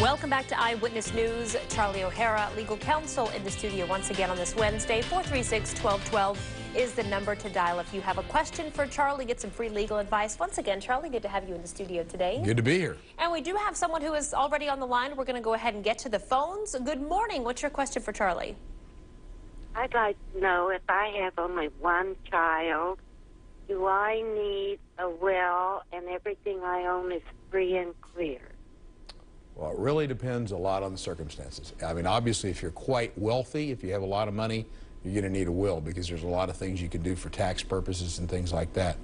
Welcome back to Eyewitness News. Charlie O'Hara, Legal Counsel, in the studio once again on this Wednesday. 436-1212 is the number to dial if you have a question for Charlie, get some free legal advice. Once again, Charlie, good to have you in the studio today. Good to be here. And we do have someone who is already on the line. We're going to go ahead and get to the phones. Good morning. What's your question for Charlie? I'd like to know, if I have only one child, do I need a will and everything I own is free and clear? Well, it really depends a lot on the circumstances. I mean, obviously, if you're quite wealthy, if you have a lot of money, you're going to need a will because there's a lot of things you can do for tax purposes and things like that.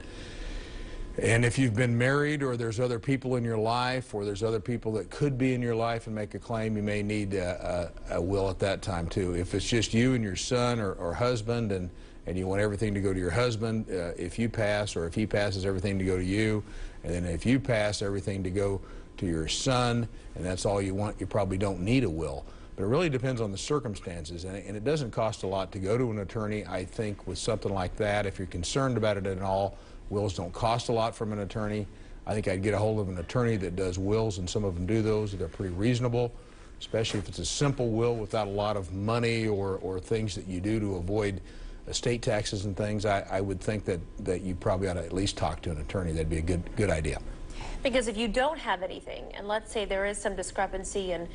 And if you've been married, or there's other people in your life, or there's other people that could be in your life and make a claim, you may need a will at that time too. If it's just you and your son or husband, and you want everything to go to your husband, if you pass, or if he passes, everything to go to you, and then if you pass, everything to go to your son, and that's all you want, you probably don't need a will. But it really depends on the circumstances, and it doesn't cost a lot to go to an attorney, I think, with something like that. If you're concerned about it at all, wills don't cost a lot from an attorney. I think I'd get a hold of an attorney that does wills, and some of them do those. They're pretty reasonable, especially if it's a simple will without a lot of money or things that you do to avoid estate taxes and things. I would think that you probably ought to at least talk to an attorney. That'd be a good idea. Because if you don't have anything, and let's say there is some discrepancy, and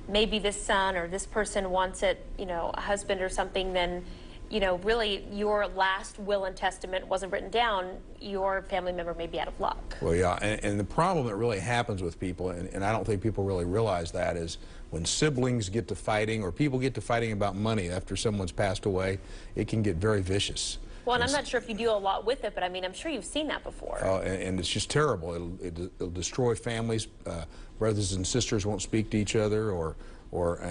maybe this son or this person wants it, a husband or something, then, really your last will and testament wasn't written down, your family member may be out of luck. Well, yeah, and the problem that really happens with people, and I don't think people really realize that, is when siblings get to fighting, or people get to fighting about money after someone's passed away, it can get very vicious. Well, and I'm not sure if you deal a lot with it, but I mean, I'm sure you've seen that before. And it's just terrible. It'll destroy families. Brothers and sisters won't speak to each other, or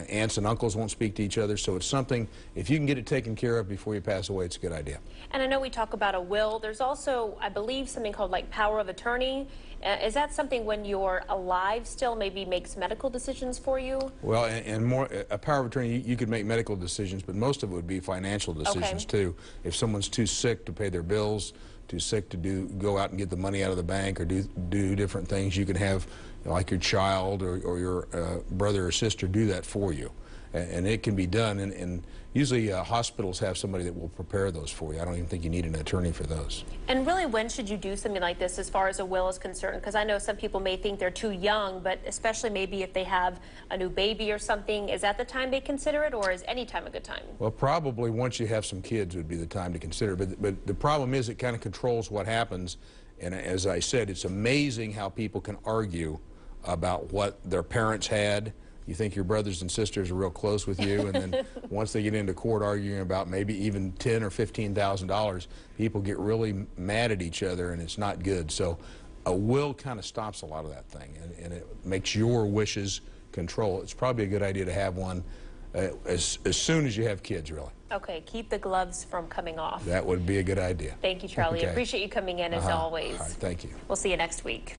aunts and uncles won't speak to each other. So it's something, if you can get it taken care of before you pass away, it's a good idea. And I know we talk about a will. There's also, I believe, something called like power of attorney. Is that something when you're alive still, maybe makes medical decisions for you? Well, and more, a power of attorney, you could make medical decisions, but most of it would be financial decisions too. If someone's too sick to pay their bills, too sick to go out and get the money out of the bank, or do different things, you can have, like your child or your brother or sister do that for you. And it can be done, and usually hospitals have somebody that will prepare those for you. I don't even think you need an attorney for those. And really, when should you do something like this as far as a will is concerned? Because I know some people may think they're too young, but especially maybe if they have a new baby or something, is that the time they consider it, or is any time a good time? Well, probably once you have some kids would be the time to consider. But the problem is it kind of controls what happens. And as I said, it's amazing how people can argue about what their parents had. You think your brothers and sisters are real close with you, and then once they get into court arguing about maybe even $10,000 or $15,000, people get really mad at each other, and it's not good. So a will kind of stops a lot of that thing, and it makes your wishes control. It's probably a good idea to have one as soon as you have kids, really. Okay, keep the gloves from coming off. That would be a good idea. Thank you, Charlie. Okay. Appreciate you coming in as always. All right, thank you. We'll see you next week.